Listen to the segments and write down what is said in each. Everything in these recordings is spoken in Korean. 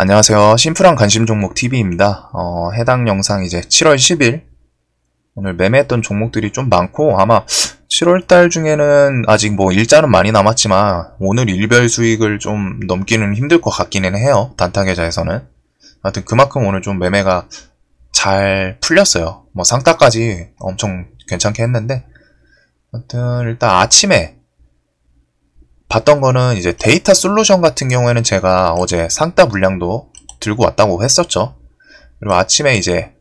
안녕하세요. 심플한 관심 종목 TV입니다. 해당 영상 이제 7월 10일 오늘 매매했던 종목들이 좀 많고 아마 7월달 중에는 아직 뭐 일자는 많이 남았지만 오늘 일별 수익을 좀 넘기는 힘들 것 같기는 해요. 단타 계좌에서는. 하여튼 그만큼 오늘 좀 매매가 잘 풀렸어요. 뭐 상따까지 엄청 괜찮게 했는데 하여튼 일단 아침에 봤던 거는 이제 데이터 솔루션 같은 경우에는 제가 어제 상따 물량도 들고 왔다고 했었죠. 그리고 아침에 이제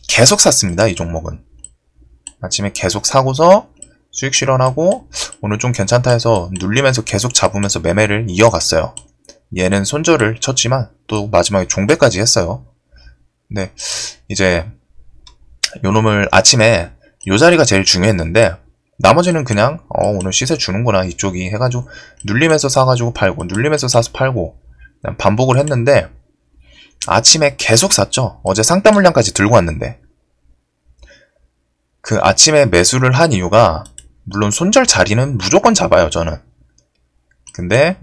계속 샀습니다. 이 종목은. 아침에 계속 사고서 수익 실현하고 오늘 좀 괜찮다 해서 눌리면서 계속 잡으면서 매매를 이어갔어요. 얘는 손절을 쳤지만 또 마지막에 종배까지 했어요. 근데 이제 요놈을 아침에 요 자리가 제일 중요했는데 나머지는 그냥 오늘 시세 주는구나 이쪽이 해가지고 눌리면서 사가지고 팔고 눌리면서 사서 팔고 그냥 반복을 했는데 아침에 계속 샀죠. 어제 상따 물량까지 들고 왔는데 그 아침에 매수를 한 이유가 물론 손절 자리는 무조건 잡아요 저는. 근데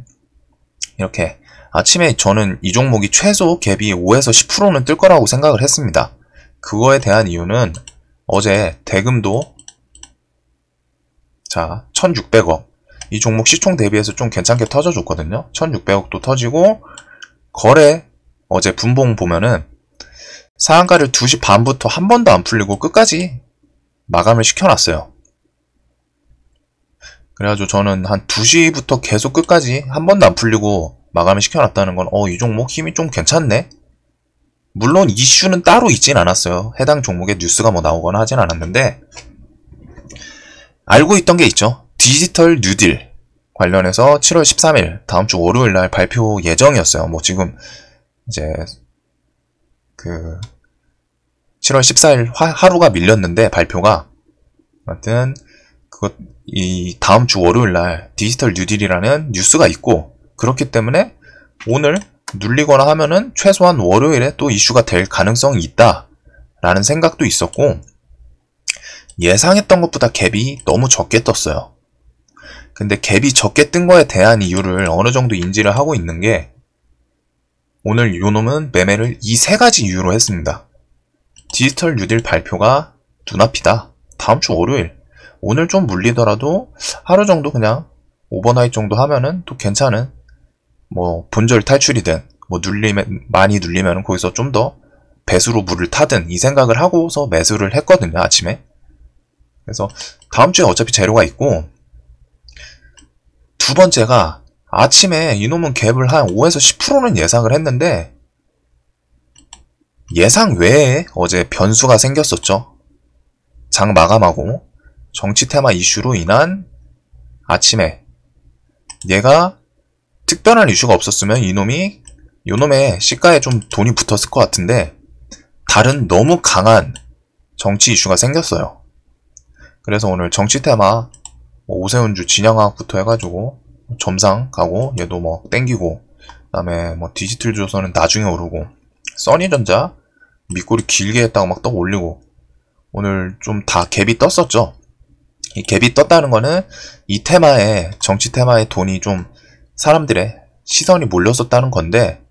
이렇게 아침에 저는 이 종목이 최소 갭이 5에서 10%는 뜰 거라고 생각을 했습니다. 그거에 대한 이유는 어제 대금도 자 1600억 이 종목 시총 대비해서 좀 괜찮게 터져줬거든요. 1600억도 터지고 거래 어제 분봉 보면은 상한가를 2시 반부터 한 번도 안 풀리고 끝까지 마감을 시켜놨어요. 그래가지고 저는 한 2시부터 계속 끝까지 한 번도 안 풀리고 마감을 시켜놨다는 건 이 종목 힘이 좀 괜찮네? 물론 이슈는 따로 있진 않았어요. 해당 종목에 뉴스가 뭐 나오거나 하진 않았는데 알고 있던 게 있죠. 디지털 뉴딜 관련해서 7월 13일 다음 주 월요일 날 발표 예정이었어요. 뭐 지금 이제 그 7월 14일 하루가 밀렸는데 발표가 아무튼 이 다음 주 월요일 날 디지털 뉴딜이라는 뉴스가 있고 그렇기 때문에 오늘 눌리거나 하면은 최소한 월요일에 또 이슈가 될 가능성이 있다 라는 생각도 있었고 예상했던 것보다 갭이 너무 적게 떴어요. 근데 갭이 적게 뜬 거에 대한 이유를 어느 정도 인지를 하고 있는 게 오늘 요놈은 매매를 이 세 가지 이유로 했습니다. 디지털 뉴딜 발표가 눈앞이다. 다음 주 월요일. 오늘 좀 물리더라도 하루 정도 그냥 오버나잇 정도 하면은 또 괜찮은 뭐 본절 탈출이든 뭐 많이 눌리면 거기서 좀 더 배수로 물을 타든 이 생각을 하고서 매수를 했거든요. 아침에. 그래서 다음 주에 어차피 재료가 있고 두 번째가 아침에 이놈은 갭을 한 5에서 10%는 예상을 했는데 예상 외에 어제 변수가 생겼었죠. 장 마감하고 정치 테마 이슈로 인한 아침에 얘가 특별한 이슈가 없었으면 요놈의 시가에 좀 돈이 붙었을 것 같은데 다른 너무 강한 정치 이슈가 생겼어요. 그래서 오늘 정치 테마 오세훈주 진양화학부터 해가지고 점상 가고 얘도 뭐 땡기고 그다음에 뭐 디지털 조선은 나중에 오르고 써니전자 밑꼬리 길게 했다가 막 떡 올리고 오늘 좀 다 갭이 떴었죠. 이 갭이 떴다는 거는 이 테마에 정치 테마에 돈이 좀 사람들의 시선이 몰렸었다는 건데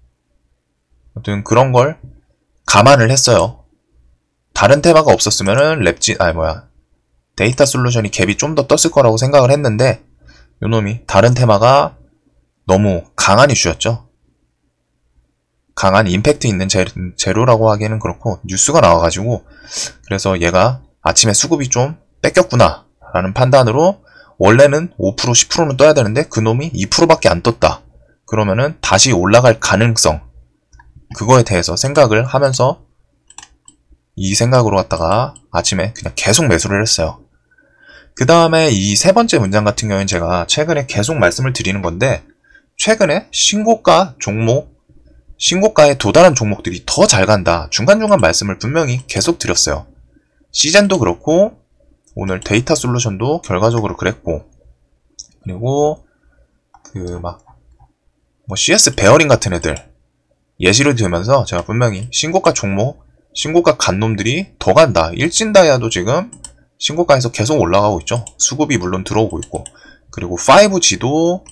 아무튼 그런 걸 감안을 했어요. 다른 테마가 없었으면은 데이터 솔루션이 갭이 좀 더 떴을 거라고 생각을 했는데 요놈이 다른 테마가 너무 강한 이슈였죠. 강한 임팩트 있는 재료라고 하기에는 그렇고 뉴스가 나와가지고 그래서 얘가 아침에 수급이 좀 뺏겼구나 라는 판단으로 원래는 5% 10%는 떠야 되는데 그놈이 2%밖에 안 떴다. 그러면은 다시 올라갈 가능성 그거에 대해서 생각을 하면서 이 생각으로 갖다가 아침에 그냥 계속 매수를 했어요. 그 다음에 이 세 번째 문장 같은 경우는 제가 최근에 계속 말씀을 드리는 건데 최근에 신고가 종목 신고가에 도달한 종목들이 더 잘 간다. 중간중간 말씀을 분명히 계속 드렸어요. 시젠도 그렇고 오늘 데이터 솔루션도 결과적으로 그랬고 그리고 뭐 CS 베어링 같은 애들 예시를 들면서 제가 분명히 신고가 종목 신고가 간 놈들이 더 간다. 일진다이아도 지금 신고가에서 계속 올라가고 있죠. 수급이 물론 들어오고 있고 그리고 5G도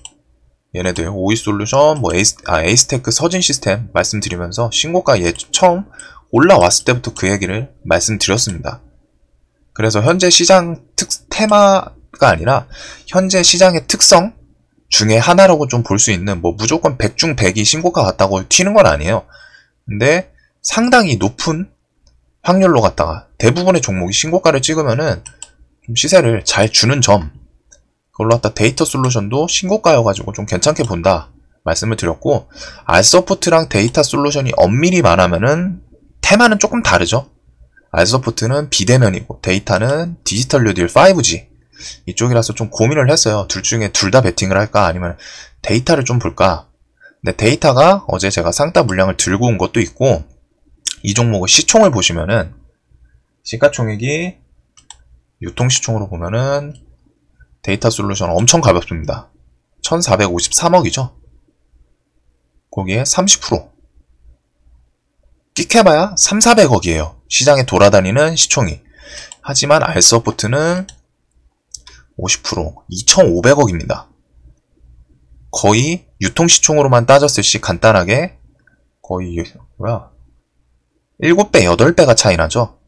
얘네들 오이솔루션, 뭐 에이스테크, 서진시스템 말씀드리면서 신고가 처음 올라왔을 때부터 그 얘기를 말씀드렸습니다. 그래서 현재 시장 테마가 아니라 현재 시장의 특성 중에 하나라고 좀 볼 수 있는, 뭐 무조건 100중 100이 신고가 같다고 튀는 건 아니에요. 근데 상당히 높은 확률로 갔다가 대부분의 종목이 신고가를 찍으면은 좀 시세를 잘 주는 점, 그걸로 갖다 데이터 솔루션도 신고가여가지고 좀 괜찮게 본다 말씀을 드렸고, 알서포트랑 데이터 솔루션이 엄밀히 말하면은 테마는 조금 다르죠. 알서포트는 비대면이고 데이터는 디지털 뉴딜 5G 이쪽이라서 좀 고민을 했어요. 둘 중에 둘 다 베팅을 할까 아니면 데이터를 좀 볼까. 근데 데이터가 어제 제가 쌍따 물량을 들고 온 것도 있고, 이 종목의 시총을 보시면은 시가총액이 유통시총으로 보면은 데이터 솔루션 엄청 가볍습니다. 1453억이죠. 거기에 30% 끽해봐야 3,400억이에요. 시장에 돌아다니는 시총이. 하지만 알서포트는 50% 2,500억입니다. 거의 유통시총으로만 따졌을 시 간단하게 거의 7배, 8배가 차이 나죠.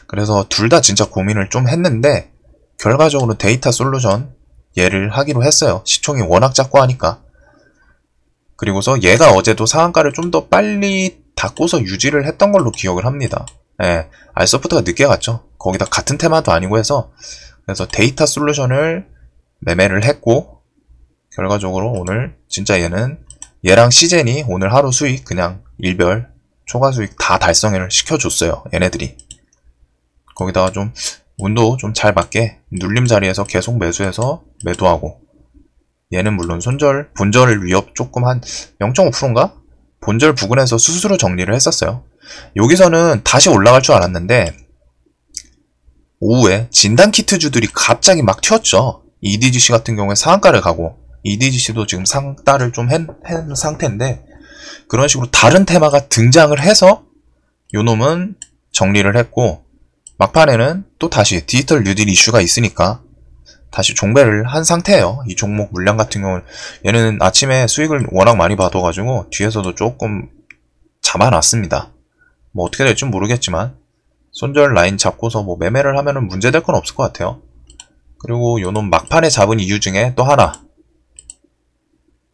그래서 둘 다 진짜 고민을 좀 했는데 결과적으로 데이터 솔루션 얘를 하기로 했어요. 시총이 워낙 작고 하니까. 그리고서 얘가 어제도 상한가를 좀 더 빨리 닫고서 유지를 했던 걸로 기억을 합니다. 예, 알서포트가 늦게 갔죠. 거기다 같은 테마도 아니고 해서. 그래서 데이터 솔루션을 매매를 했고, 결과적으로 오늘 진짜 얘랑 시젠이 오늘 하루 수익 그냥 일별 초과 수익 다 달성을 시켜줬어요. 얘네들이. 거기다가 좀 운도 좀 잘 맞게 눌림 자리에서 계속 매수해서 매도하고, 얘는 물론 본절 위협 조금 한 0.5%인가? 본절 부근에서 스스로 정리를 했었어요. 여기서는 다시 올라갈 줄 알았는데 오후에 진단키트주들이 갑자기 막 튀었죠. EDGC 같은 경우에 상한가를 가고, EDGC도 지금 상따를 좀 한 상태인데, 그런 식으로 다른 테마가 등장을 해서 요놈은 정리를 했고, 막판에는 또 다시 디지털 뉴딜 이슈가 있으니까 다시 종배를 한 상태예요. 이 종목 물량 같은 경우는 얘는 아침에 수익을 워낙 많이 받아가지고 뒤에서도 조금 잡아놨습니다. 뭐 어떻게 될지 모르겠지만 손절 라인 잡고서 뭐 매매를 하면은 문제될 건 없을 것 같아요. 그리고 요놈 막판에 잡은 이유 중에 또 하나,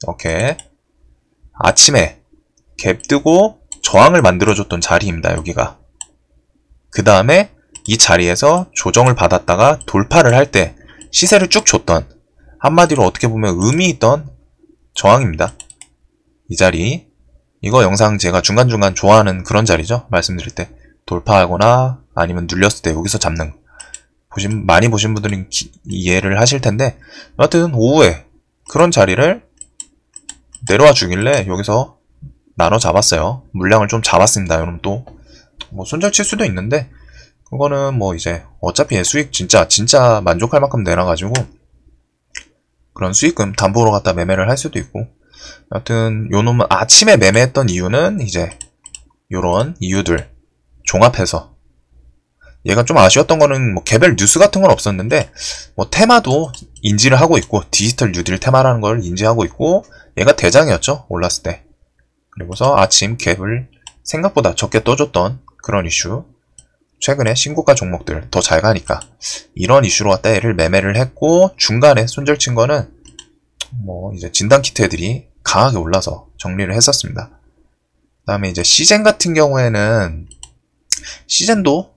이렇게 아침에 갭 뜨고 저항을 만들어줬던 자리입니다. 여기가. 그 다음에 이 자리에서 조정을 받았다가 돌파를 할 때 시세를 쭉 줬던, 한마디로 어떻게 보면 의미 있던 저항입니다. 이 자리. 이거 영상 제가 중간중간 좋아하는 그런 자리죠. 말씀드릴 때 돌파하거나 아니면 눌렸을 때 여기서 잡는, 많이 보신 분들은 이해를 하실 텐데, 여하튼 오후에 그런 자리를 내려와 주길래 여기서 나눠 잡았어요. 물량을 좀 잡았습니다. 여러분 또 뭐 손절 칠 수도 있는데, 그거는 뭐 이제 어차피 수익 진짜 만족할 만큼 내놔가지고 그런 수익금 담보로 갖다 매매를 할 수도 있고, 여하튼 요놈은 아침에 매매했던 이유는 이제 요런 이유들 종합해서, 얘가 좀 아쉬웠던 거는 뭐 개별 뉴스 같은 건 없었는데 뭐 테마도 인지를 하고 있고, 디지털 뉴딜 테마라는 걸 인지하고 있고, 얘가 대장이었죠. 올랐을 때. 그리고서 아침 갭을 생각보다 적게 떠줬던 그런 이슈, 최근에 신고가 종목들 더 잘 가니까 이런 이슈로 갖다 얘를 매매를 했고, 중간에 손절 친 거는 뭐 이제 진단키트 애들이 강하게 올라서 정리를 했었습니다. 그 다음에 이제 시젠 같은 경우에는, 시젠도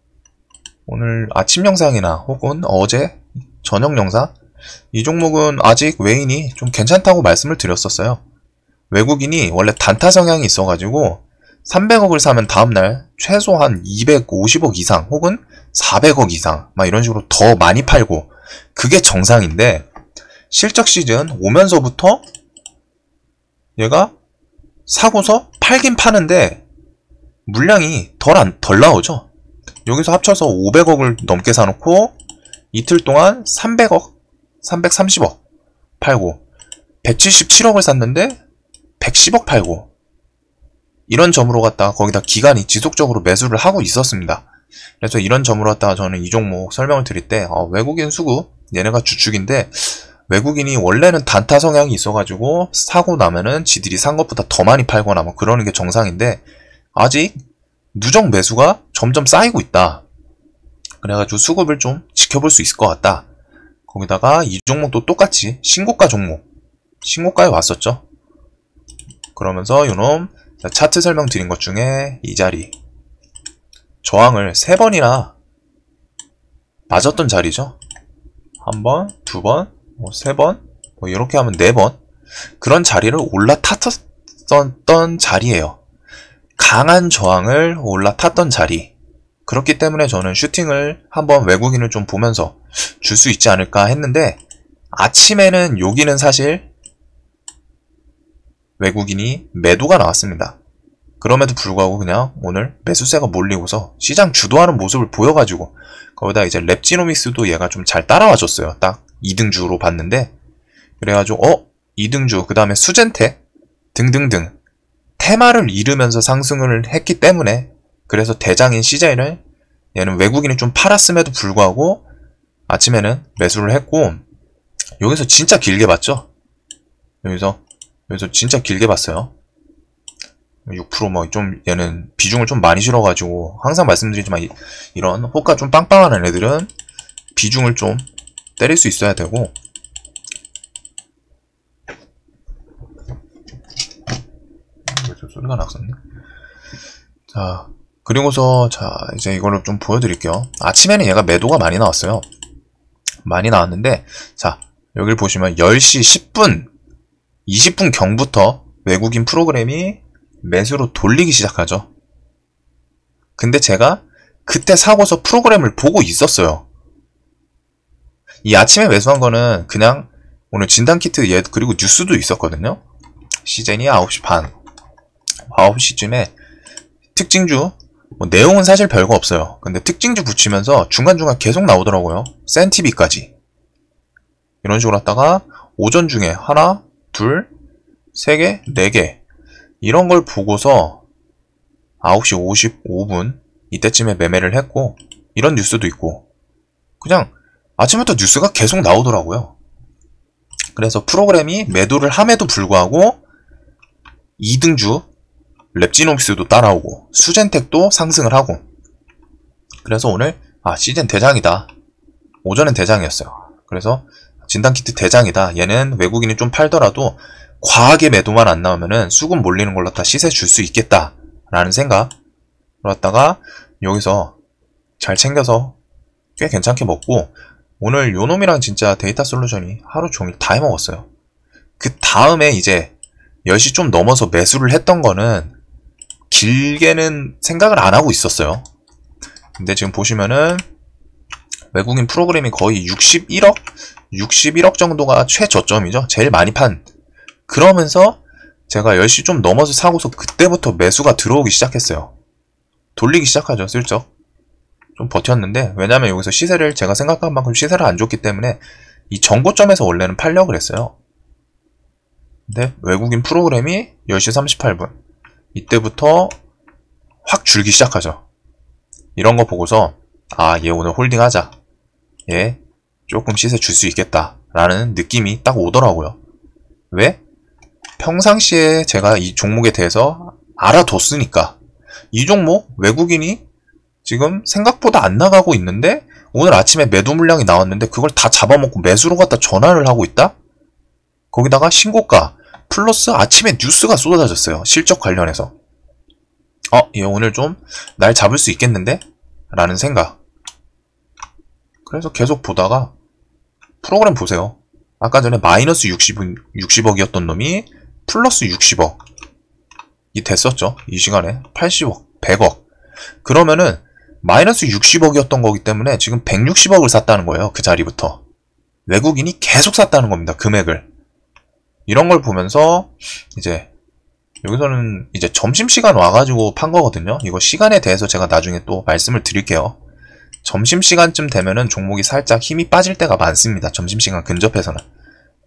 오늘 아침 영상이나 혹은 어제 저녁 영상, 이 종목은 아직 외인이 좀 괜찮다고 말씀을 드렸었어요. 외국인이 원래 단타 성향이 있어가지고 300억을 사면 다음날 최소한 250억 이상 혹은 400억 이상 막 이런 식으로 더 많이 팔고, 그게 정상인데 실적 시즌 오면서부터 얘가 사고서 팔긴 파는데 물량이 덜 나오죠. 여기서 합쳐서 500억을 넘게 사놓고 이틀 동안 300억, 330억 팔고, 177억을 샀는데 110억 팔고, 이런 점으로 갖다가 거기다 기간이 지속적으로 매수를 하고 있었습니다. 그래서 이런 점으로 갖다가 저는 이 종목 설명을 드릴 때 외국인 수급 얘네가 주축인데 외국인이 원래는 단타 성향이 있어가지고 사고 나면은 지들이 산 것보다 더 많이 팔거나 뭐 그러는 게 정상인데 아직 누적 매수가 점점 쌓이고 있다. 그래가지고 수급을 좀 지켜볼 수 있을 것 같다. 거기다가 이 종목도 똑같이 신고가 종목, 신고가에 왔었죠. 그러면서 요놈 차트 설명드린 것 중에 이 자리 저항을 3번이나 맞았던 자리죠. 한 번, 두 번, 뭐 3번, 뭐 이렇게 하면 4번 그런 자리를 올라탔었던 자리예요. 강한 저항을 올라탔던 자리. 그렇기 때문에 저는 슈팅을 한번 외국인을 좀 보면서 줄 수 있지 않을까 했는데 아침에는 여기는 사실 외국인이 매도가 나왔습니다. 그럼에도 불구하고 그냥 오늘 매수세가 몰리고서 시장 주도하는 모습을 보여가지고 거기다 이제 랩지노믹스도 얘가 좀 잘 따라와줬어요. 딱 2등주로 봤는데 그래가지고 2등주 그 다음에 수젠텍 등등등 테마를 이루면서 상승을 했기 때문에 그래서 대장인 CJ를 얘는 외국인이 좀 팔았음에도 불구하고 아침에는 매수를 했고 여기서 진짜 길게 봤죠. 여기서 진짜 길게 봤어요. 6% 뭐 좀 얘는 비중을 좀 많이 실어가지고 항상 말씀드리지만 이런 호가 좀 빵빵한 애들은 비중을 좀 때릴 수 있어야 되고 소리가 났었네. 자 그리고서 이제 이거를 좀 보여드릴게요. 아침에는 얘가 매도가 많이 나왔어요. 많이 나왔는데 자 여기를 보시면 10시 10분 20분 경부터 외국인 프로그램이 매수로 돌리기 시작하죠. 근데 제가 그때 사고서 프로그램을 보고 있었어요. 이 아침에 매수한 거는 그냥 오늘 진단키트 그리고 뉴스도 있었거든요. 시즌이 9시 반 9시쯤에 특징주 뭐 내용은 사실 별거 없어요. 근데 특징주 붙이면서 중간중간 계속 나오더라고요. 센티비까지 이런 식으로 하다가 오전 중에 하나, 둘, 세 개, 네 개 이런 걸 보고서 9시 55분 이때쯤에 매매를 했고 이런 뉴스도 있고 그냥 아침부터 뉴스가 계속 나오더라고요. 그래서 프로그램이 매도를 함에도 불구하고 2등주 랩지노믹스도 따라오고 수젠텍도 상승을 하고 그래서 오늘 시즌 대장이다. 오전엔 대장이었어요. 그래서 진단키트 대장이다. 얘는 외국인이 좀 팔더라도 과하게 매도만 안 나오면은 수급 몰리는 걸로 다 시세 줄 수 있겠다 라는 생각 그러다가 여기서 잘 챙겨서 꽤 괜찮게 먹고 오늘 요놈이랑 진짜 데이터 솔루션이 하루 종일 다 해먹었어요. 그 다음에 이제 10시 좀 넘어서 매수를 했던 거는 길게는 생각을 안 하고 있었어요. 근데 지금 보시면은 외국인 프로그램이 거의 61억 정도가 최저점이죠. 제일 많이 판. 그러면서 제가 10시 좀 넘어서 사고서 그때부터 매수가 들어오기 시작했어요. 돌리기 시작하죠. 슬쩍. 좀 버텼는데 왜냐면 여기서 시세를 제가 생각한 만큼 시세를 안 줬기 때문에 이 정고점에서 원래는 팔려고 그랬어요. 근데 외국인 프로그램이 10시 38분 이때부터 확 줄기 시작하죠. 이런 거 보고서 얘 오늘 홀딩하자. 얘 조금 시세 줄 수 있겠다 라는 느낌이 딱 오더라고요. 왜? 평상시에 제가 이 종목에 대해서 알아뒀으니까. 이 종목 외국인이 지금 생각보다 안 나가고 있는데 오늘 아침에 매도 물량이 나왔는데 그걸 다 잡아먹고 매수로 갖다 전환을 하고 있다? 거기다가 신고가 플러스 아침에 뉴스가 쏟아졌어요. 실적 관련해서. 얘 오늘 좀 날 잡을 수 있겠는데? 라는 생각. 그래서 계속 보다가 프로그램 보세요. 아까 전에 마이너스 60억이었던 놈이 플러스 60억 이 됐었죠. 이 시간에 80억, 100억 그러면은 마이너스 60억이었던 거기 때문에 지금 160억을 샀다는 거예요. 그 자리부터 외국인이 계속 샀다는 겁니다. 금액을. 이런 걸 보면서 이제 여기서는 이제 점심시간 와가지고 판 거거든요. 이거 시간에 대해서 제가 나중에 또 말씀을 드릴게요. 점심시간쯤 되면은 종목이 살짝 힘이 빠질 때가 많습니다. 점심시간 근접해서는.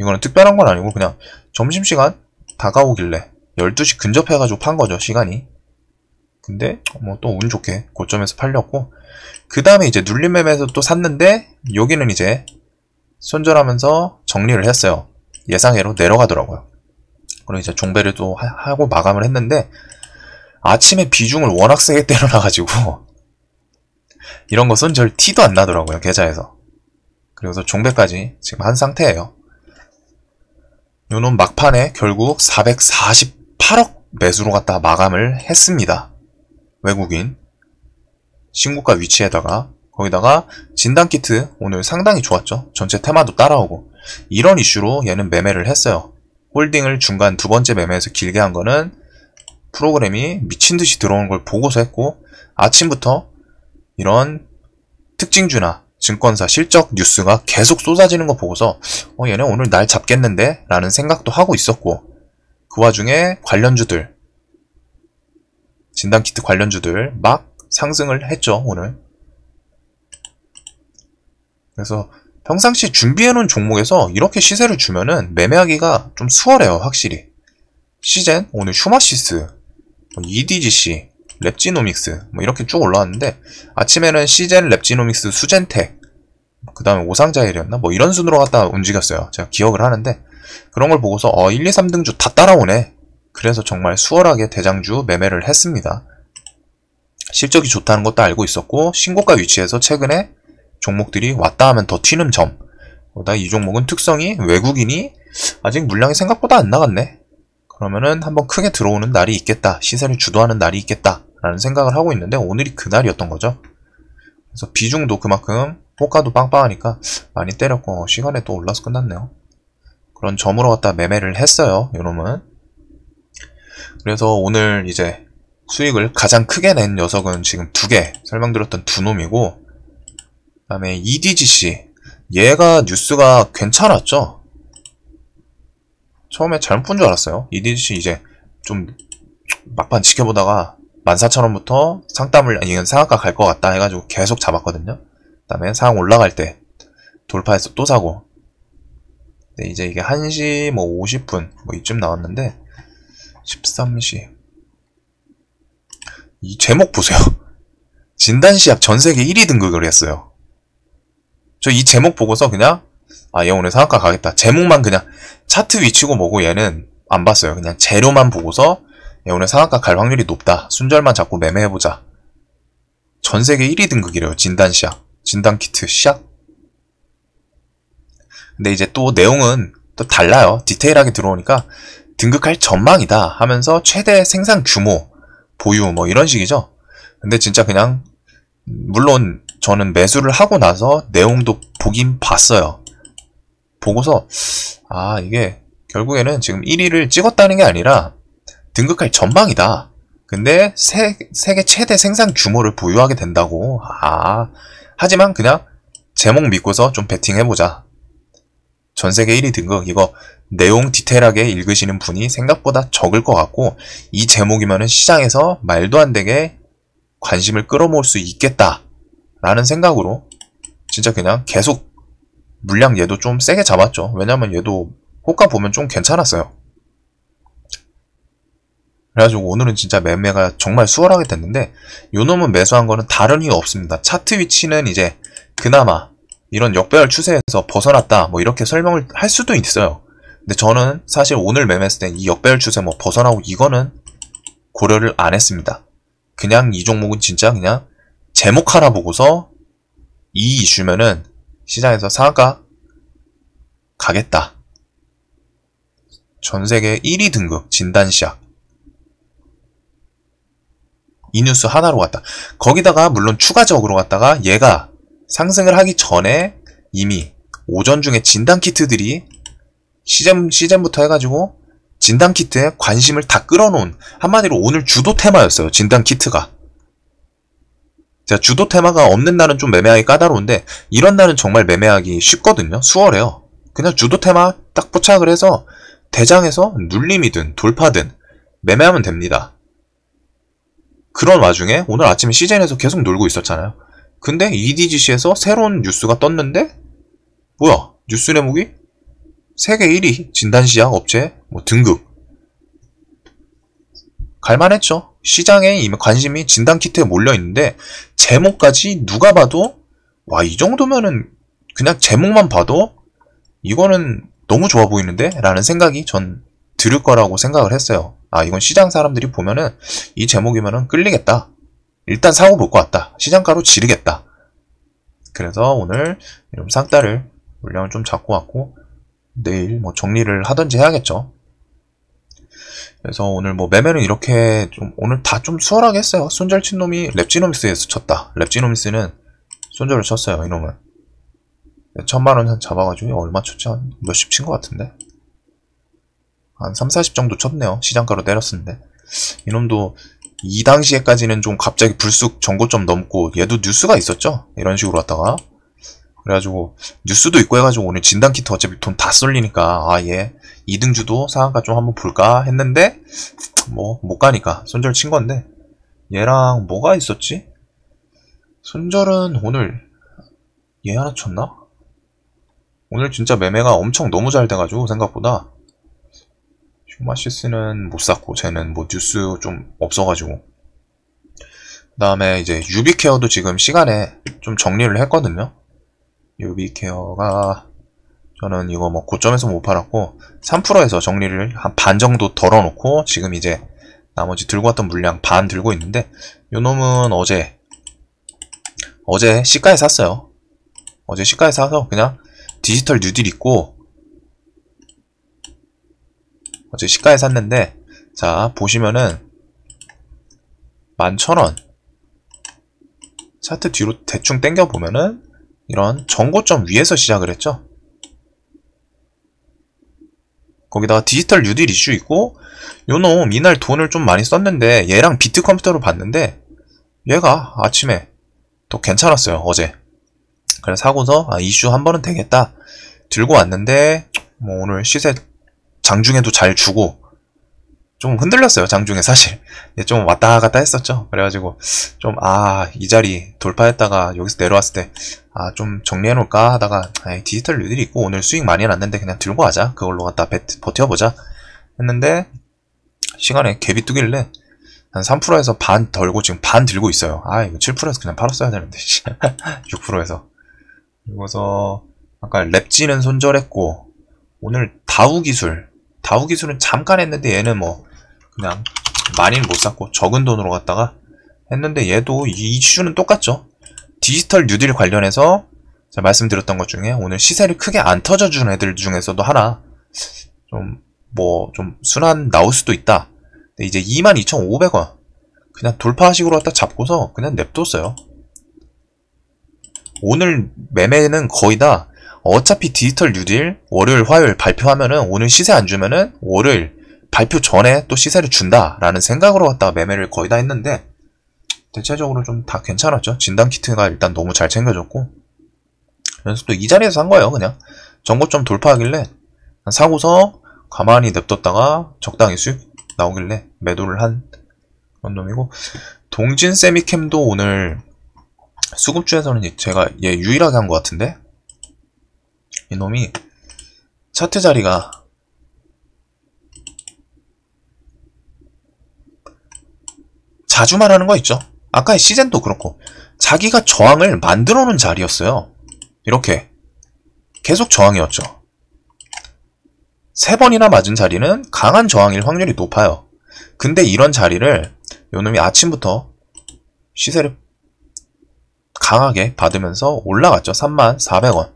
이거는 특별한 건 아니고 그냥 점심시간 다가오길래 12시 근접해가지고 판 거죠. 시간이. 근데 뭐 또 운 좋게 고점에서 팔렸고 그 다음에 이제 눌림매매에서 또 샀는데 여기는 이제 손절하면서 정리를 했어요. 예상외로 내려가더라고요. 그리고 이제 종배를 또 하고 마감을 했는데 아침에 비중을 워낙 세게 때려놔가지고 이런 것은 절 티도 안 나더라고요. 계좌에서. 그래서 종배까지 지금 한 상태예요. 요놈 막판에 결국 448억 매수로 갖다 마감을 했습니다. 외국인 신고가 위치에다가 거기다가 진단키트 오늘 상당히 좋았죠. 전체 테마도 따라오고 이런 이슈로 얘는 매매를 했어요. 홀딩을 중간 두 번째 매매에서 길게 한 거는 프로그램이 미친듯이 들어오는 걸 보고서 했고 아침부터 이런 특징주나 증권사 실적 뉴스가 계속 쏟아지는 거 보고서 얘네 오늘 날 잡겠는데? 라는 생각도 하고 있었고 그 와중에 관련주들 진단키트 관련주들 막 상승을 했죠. 오늘. 그래서 평상시 준비해놓은 종목에서 이렇게 시세를 주면은 매매하기가 좀 수월해요. 확실히. 시젠, 오늘 슈마시스, EDGC, 랩지노믹스 이렇게 쭉 올라왔는데 아침에는 시젠, 랩지노믹스, 수젠텍 그 다음에 오상자일이었나? 이런 순으로 갖다 움직였어요. 제가 기억을 하는데 그런 걸 보고서 1, 2, 3등주 다 따라오네. 그래서 정말 수월하게 대장주 매매를 했습니다. 실적이 좋다는 것도 알고 있었고 신고가 위치에서 최근에 종목들이 왔다 하면 더 튀는 점. 이 종목은 특성이 외국인이 아직 물량이 생각보다 안 나갔네. 그러면은 한번 크게 들어오는 날이 있겠다. 시세를 주도하는 날이 있겠다. 라는 생각을 하고 있는데 오늘이 그 날이었던 거죠. 그래서 비중도 그만큼 호가도 빵빵하니까 많이 때렸고 시간에 또 올라서 끝났네요. 그런 점으로 갖다 매매를 했어요. 요놈은. 그래서 오늘 이제 수익을 가장 크게 낸 녀석은 지금 두 개 설명드렸던 두 놈이고 그 다음에 EDGC 얘가 뉴스가 괜찮았죠. 처음에 잘못 본 줄 알았어요. EDGC 이제 좀 막판 지켜보다가 14,000원부터 상담을 이건 상한가 갈 것 같다 해가지고 계속 잡았거든요. 그 다음에 상황 올라갈 때 돌파해서 또 사고 근데 이제 이게 1시 50분 이쯤 나왔는데 13시 이 제목 보세요. 진단시약 전세계 1위 등극을 했어요. 저 이 제목 보고서 그냥 얘 오늘 상한가 가겠다. 제목만 그냥 차트 위치고 뭐고 얘는 안 봤어요. 그냥 재료만 보고서 얘 오늘 상한가 갈 확률이 높다. 순절만 잡고 매매해보자. 전세계 1위 등극이래요. 진단시약. 진단키트 시약. 근데 이제 또 내용은 또 달라요. 디테일하게 들어오니까 등극할 전망이다 하면서 최대 생산 규모, 보유 이런 식이죠. 근데 진짜 그냥 물론 저는 매수를 하고 나서 내용도 보긴 봤어요. 보고서 이게 결국에는 지금 1위를 찍었다는 게 아니라 등극할 전망이다. 근데 세계 최대 생산 규모를 보유하게 된다고. 하지만 그냥 제목 믿고서 좀 베팅해보자. 전세계 1위 등극 이거 내용 디테일하게 읽으시는 분이 생각보다 적을 것 같고 이 제목이면은 시장에서 말도 안 되게 관심을 끌어모을 수 있겠다 라는 생각으로 진짜 그냥 계속 물량 얘도 좀 세게 잡았죠. 왜냐면 얘도 호가 보면 좀 괜찮았어요. 그래가지고 오늘은 진짜 매매가 정말 수월하게 됐는데 요놈은 매수한 거는 다른 이유 없습니다. 차트 위치는 이제 그나마 이런 역배열 추세에서 벗어났다 이렇게 설명을 할 수도 있어요. 근데 저는 사실 오늘 매매했을 때 이 역배열 추세 벗어나고 이거는 고려를 안 했습니다. 그냥 이 종목은 진짜 그냥 제목 하나 보고서 이 이슈면은 시장에서 상한가 가겠다. 전세계 1위 등급 진단시약 이 뉴스 하나로 갔다. 거기다가 물론 추가적으로 갔다가 얘가 상승을 하기 전에 이미 오전 중에 진단키트들이 시즌부터 해가지고 진단키트에 관심을 다 끌어놓은 한마디로 오늘 주도 테마였어요. 진단키트가. 자, 주도 테마가 없는 날은 좀 매매하기 까다로운데 이런 날은 정말 매매하기 쉽거든요. 수월해요. 그냥 주도 테마 딱 포착을 해서 대장에서 눌림이든 돌파든 매매하면 됩니다. 그런 와중에 오늘 아침에 시즌에서 계속 놀고 있었잖아요. 근데 EDGC에서 새로운 뉴스가 떴는데 뭐야? 뉴스 제목이 세계 1위 진단시약 업체 등급 갈만했죠. 시장에 이미 관심이 진단키트에 몰려있는데 제목까지 누가 봐도 이 정도면은 그냥 제목만 봐도 이거는 너무 좋아 보이는데? 라는 생각이 전 들을 거라고 생각을 했어요. 아, 이건 시장 사람들이 보면은 이 제목이면은 끌리겠다. 일단 사고 볼 것 같다. 시장가로 지르겠다. 그래서 오늘 이런 상따를 물량을 좀 잡고 왔고 내일 뭐 정리를 하든지 해야겠죠. 그래서 오늘 뭐 매매는 이렇게 좀 오늘 다 좀 수월하게 했어요. 손절 친 놈이 랩지노미스에서 쳤다. 랩지노미스는 손절을 쳤어요. 이놈은 1000만원 잡아가지고 얼마 쳤지? 한 몇십 친 것 같은데 한 3, 40 정도 쳤네요. 시장가로 내렸었는데 이놈도 이 당시에까지는 좀 갑자기 불쑥 전고점 넘고 얘도 뉴스가 있었죠. 이런 식으로 왔다가 그래가지고 뉴스도 있고 해가지고 오늘 진단키트 어차피 돈 다 쏠리니까 아 얘 2등주도 상한가 좀 한번 볼까 했는데 뭐 못 가니까 손절 친 건데 얘랑 뭐가 있었지? 손절은 오늘 얘 하나 쳤나? 오늘 진짜 매매가 엄청 너무 잘 돼가지고 생각보다 휴마시스는 못 샀고 쟤는 뭐 뉴스 좀 없어가지고 그 다음에 이제 유비케어도 지금 시간에 좀 정리를 했거든요. 유비케어가 저는 이거 뭐 고점에서 못 팔았고 3%에서 정리를 한 반 정도 덜어놓고 지금 이제 나머지 들고 왔던 물량 반 들고 있는데 요 놈은 어제 시가에 샀어요. 어제 시가에 사서 그냥 디지털 뉴딜 있고 어제 시가에 샀는데 자 보시면은 11,000원 차트 뒤로 대충 당겨 보면은 이런 전고점 위에서 시작을 했죠. 거기다가 디지털 뉴딜 이슈 있고 요놈 이날 돈을 좀 많이 썼는데 얘랑 비트 컴퓨터를 봤는데 얘가 아침에 더 괜찮았어요. 어제 그래서 사고서 아, 이슈 한 번은 되겠다 들고 왔는데 뭐 오늘 시세 장중에도 잘 주고 좀 흔들렸어요. 장중에 사실 좀 왔다 갔다 했었죠. 그래가지고 좀 이 자리 돌파했다가 여기서 내려왔을 때 좀 정리해놓을까 하다가 디지털 뉴딜이 있고 오늘 수익 많이 났는데 그냥 들고 가자. 그걸로 갖다 버텨보자 했는데 시간에 갭이 뜨길래 한 3%에서 반 덜고 지금 반 들고 있어요. 이거 7%에서 그냥 팔았어야 되는데 6%에서 그리고서 아까 랩지는 손절했고 오늘 다우기술은 잠깐 했는데 얘는 뭐 그냥 많이는 못 샀고 적은 돈으로 갔다가 했는데 얘도 이 이슈는 똑같죠. 디지털 뉴딜 관련해서 제가 말씀드렸던 것 중에 오늘 시세를 크게 안 터져준 애들 중에서도 하나 좀 순환 나올 수도 있다. 근데 이제 22,500원 그냥 돌파식으로 갖다 잡고서 그냥 냅뒀어요. 오늘 매매는 거의 다 어차피 디지털 뉴딜 월요일 화요일 발표하면은 오늘 시세 안 주면은 월요일 발표 전에 또 시세를 준다라는 생각으로 갖다가 매매를 거의 다 했는데 대체적으로 좀 다 괜찮았죠. 진단키트가 일단 너무 잘 챙겨줬고 그래서 또 이 자리에서 산 거예요. 그냥 전고점 돌파하길래 사고서 가만히 냅뒀다가 적당히 수익 나오길래 매도를 한 그런 놈이고 동진 세미캠도 오늘 수급주에서는 제가 얘 유일하게 한 것 같은데 이놈이 차트 자리가 자주 말하는 거 있죠. 아까의 시젠도 그렇고 자기가 저항을 만들어 놓은 자리였어요. 이렇게 계속 저항이었죠. 3번이나 맞은 자리는 강한 저항일 확률이 높아요. 근데 이런 자리를 요놈이 아침부터 시세를 강하게 받으면서 올라갔죠. 34,400원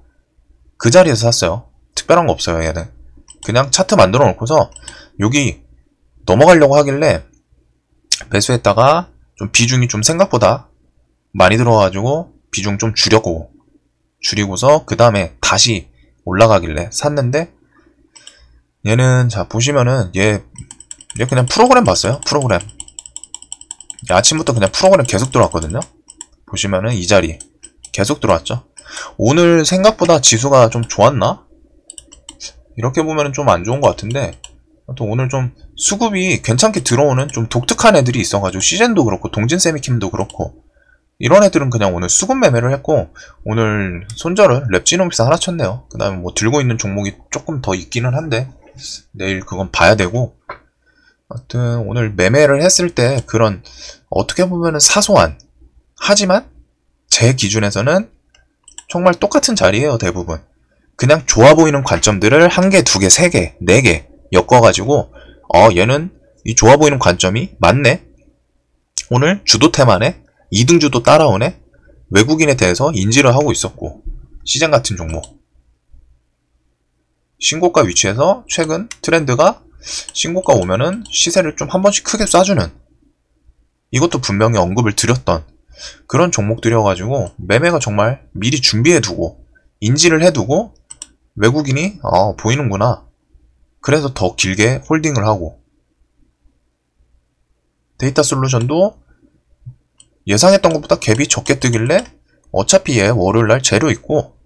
그 자리에서 샀어요. 특별한 거 없어요. 얘는 그냥 차트 만들어 놓고서 여기 넘어가려고 하길래 배수했다가 좀 비중이 좀 생각보다 많이 들어가지고 비중 좀 줄이고서 그 다음에 다시 올라가길래 샀는데 얘는 자 보시면은 얘 그냥 프로그램 봤어요. 프로그램 아침부터 그냥 프로그램 계속 들어왔거든요. 보시면은 이 자리 계속 들어왔죠. 오늘 생각보다 지수가 좀 좋았나? 이렇게 보면은 좀 안 좋은 것 같은데 또 오늘 좀 수급이 괜찮게 들어오는 좀 독특한 애들이 있어가지고 시젠도 그렇고 동진세미킴도 그렇고 이런 애들은 그냥 오늘 수급 매매를 했고 오늘 손절을 랩지노믹스 하나 쳤네요. 그 다음에 뭐 들고 있는 종목이 조금 더 있기는 한데 내일 그건 봐야 되고 하여튼 오늘 매매를 했을 때 그런 어떻게 보면은 사소한 하지만 제 기준에서는 정말 똑같은 자리예요. 대부분 그냥 좋아 보이는 관점들을 한 개, 두 개, 세 개, 네 개 엮어가지고 얘는 이 좋아 보이는 관점이 맞네. 오늘 주도 테마네. 2등 주도 따라오네. 외국인에 대해서 인지를 하고 있었고 시장 같은 종목 신고가 위치에서 최근 트렌드가 신고가 오면은 시세를 좀 한 번씩 크게 쏴주는 이것도 분명히 언급을 드렸던 그런 종목들이어가지고 매매가 정말 미리 준비해두고 인지를 해두고 외국인이 보이는구나. 그래서 더 길게 홀딩을 하고 데이터 솔루션도 예상했던 것보다 갭이 적게 뜨길래 어차피 얘 월요일날 재료 있고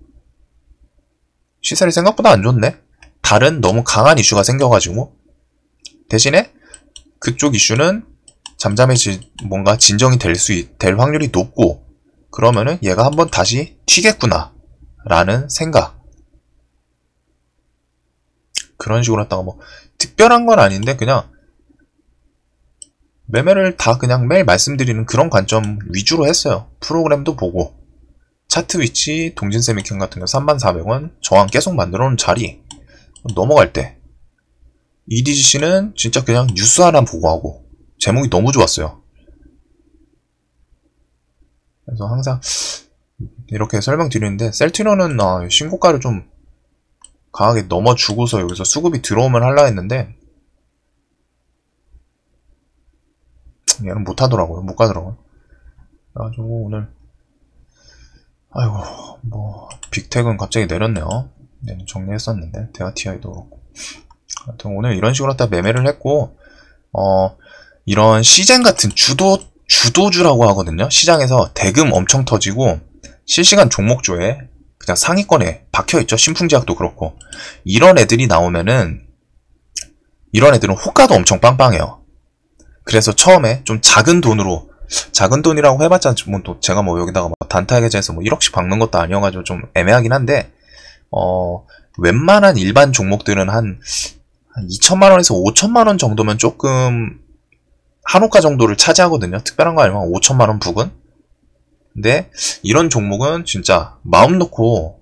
시세를 생각보다 안 좋네. 다른 너무 강한 이슈가 생겨가지고 대신에 그쪽 이슈는 뭔가 진정이 될 확률이 높고 그러면은 얘가 한번 다시 튀겠구나 라는 생각. 그런 식으로 했다가 뭐 특별한 건 아닌데 그냥 매매를 다 그냥 매일 말씀드리는 그런 관점 위주로 했어요. 프로그램도 보고 차트 위치 동진세미캔 같은 거 34,000원 저항 계속 만들어 놓은 자리 넘어갈 때 EDGC는 진짜 그냥 뉴스 하나 보고 하고 제목이 너무 좋았어요. 그래서 항상 이렇게 설명드리는데 셀트리온은 신고가를 좀 강하게 넘어주고서 여기서 수급이 들어오면 하려 했는데 얘는 못하더라고요. 못 가더라고요. 그래가지고 오늘 아이고 뭐 빅텍은 갑자기 내렸네요. 얘는 정리했었는데 대아TI도 그렇고 하여튼 오늘 이런 식으로 딱 매매를 했고 이런 시젠 같은 주도주라고 하거든요. 시장에서 대금 엄청 터지고 실시간 종목조에 그냥 상위권에 박혀있죠. 신풍제약도 그렇고 이런 애들이 나오면은 이런 애들은 호가도 엄청 빵빵해요. 그래서 처음에 좀 작은 돈이라고 해봤자 또 제가 뭐 여기다가 뭐 단타 계좌에서 뭐 1억씩 박는 것도 아니어가지고 좀 애매하긴 한데 웬만한 일반 종목들은 한 2천만원에서 5천만원 정도면 조금 한호가 정도를 차지하거든요. 특별한 거 아니면 5천만원 부근. 근데 이런 종목은 진짜 마음 놓고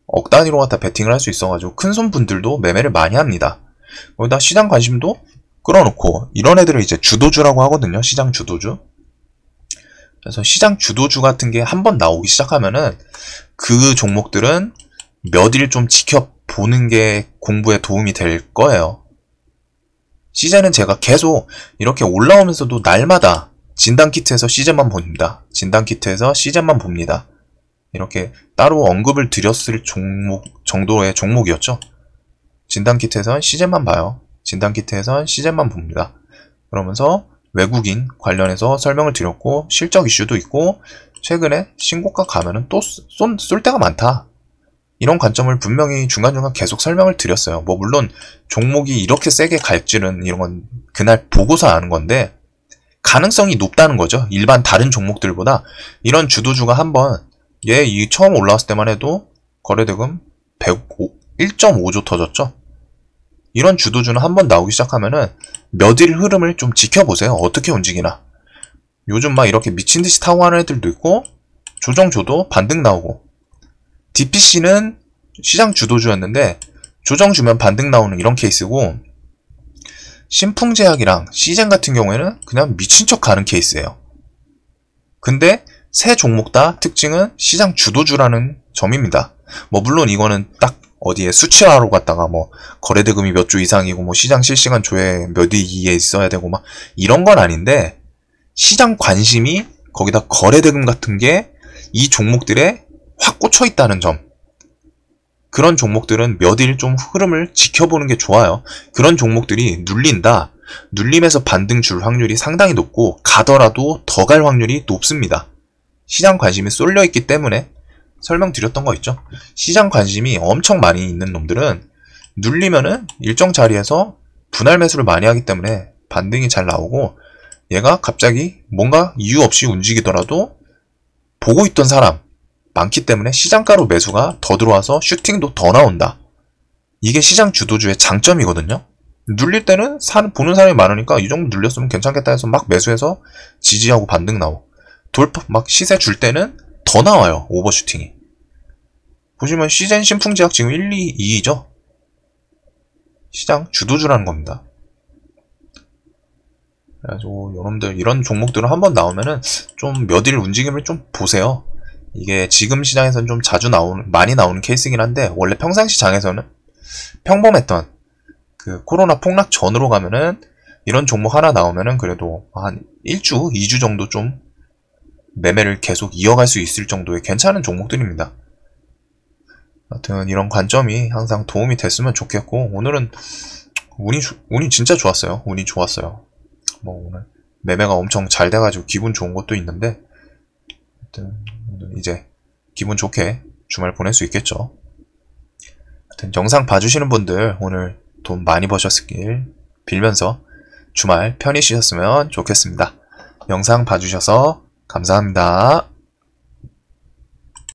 억 단위로 갖다 베팅을 할 수 있어가지고 큰손 분들도 매매를 많이 합니다. 거기다 시장 관심도 끌어놓고 이런 애들을 이제 주도주라고 하거든요. 시장 주도주. 그래서 시장 주도주 같은 게 한번 나오기 시작하면은 그 종목들은 몇 일 좀 지켜보는 게 공부에 도움이 될 거예요. 시즌은 제가 계속 이렇게 올라오면서도 날마다 진단키트에서 시즌만 봅니다. 진단키트에서 시즌만 봅니다. 이렇게 따로 언급을 드렸을 정도의 종목이었죠. 진단키트에선 시즌만 봐요. 진단키트에선 시즌만 봅니다. 그러면서 외국인 관련해서 설명을 드렸고 실적 이슈도 있고 최근에 신고가 가면은 또 쏠 때가 많다. 이런 관점을 분명히 중간중간 계속 설명을 드렸어요. 뭐 물론 종목이 이렇게 세게 갈지는 이런 건 그날 보고서 아는 건데 가능성이 높다는 거죠. 일반 다른 종목들보다 이런 주도주가 한번 이 처음 올라왔을 때만 해도 거래대금 1.5조 터졌죠. 이런 주도주는 한번 나오기 시작하면은 몇 일 흐름을 좀 지켜보세요. 어떻게 움직이나. 요즘 막 이렇게 미친듯이 타고 하는 애들도 있고 조정줘도 반등 나오고 DPC는 시장 주도주였는데 조정 주면 반등 나오는 이런 케이스고 신풍제약이랑 시젠 같은 경우에는 그냥 미친 척 가는 케이스예요. 근데 세 종목 다 특징은 시장 주도주라는 점입니다. 뭐 물론 이거는 딱 어디에 수치화로 갔다가 뭐 거래대금이 몇 조 이상이고 뭐 시장 실시간 조회 몇 위에 있어야 되고 막 이런 건 아닌데 시장 관심이 거기다 거래대금 같은 게 이 종목들에 확 꽂혀 있다는 점. 그런 종목들은 몇 일 좀 흐름을 지켜보는 게 좋아요. 그런 종목들이 눌린다. 눌림에서 반등 줄 확률이 상당히 높고 가더라도 더 갈 확률이 높습니다. 시장 관심이 쏠려 있기 때문에 설명드렸던 거 있죠. 시장 관심이 엄청 많이 있는 놈들은 눌리면은 일정 자리에서 분할 매수를 많이 하기 때문에 반등이 잘 나오고 얘가 갑자기 뭔가 이유 없이 움직이더라도 보고 있던 사람 많기 때문에 시장가로 매수가 더 들어와서 슈팅도 더 나온다. 이게 시장 주도주의 장점이거든요. 눌릴 때는 보는 사람이 많으니까 이 정도 눌렸으면 괜찮겠다 해서 막 매수해서 지지하고 반등 나오고 막 시세 줄 때는 더 나와요. 오버슈팅이. 보시면 시젠 신풍제약 지금 1, 2, 2죠? 시장 주도주라는 겁니다. 그래가지고 여러분들 이런 종목들은 한번 나오면은 좀 몇 일 움직임을 좀 보세요. 이게 지금 시장에서는 좀 많이 나오는 케이스긴 한데, 원래 평상시 장에서는 평범했던 그 코로나 폭락 전으로 가면은 이런 종목 하나 나오면은 그래도 한 1주, 2주 정도 좀 매매를 계속 이어갈 수 있을 정도의 괜찮은 종목들입니다. 하여튼 이런 관점이 항상 도움이 됐으면 좋겠고, 오늘은 운이 진짜 좋았어요. 운이 좋았어요. 뭐 오늘 매매가 엄청 잘 돼가지고 기분 좋은 것도 있는데, 하여튼 이제 기분 좋게 주말 보낼 수 있겠죠. 하여튼 영상 봐주시는 분들 오늘 돈 많이 버셨길 빌면서 주말 편히 쉬셨으면 좋겠습니다. 영상 봐주셔서 감사합니다.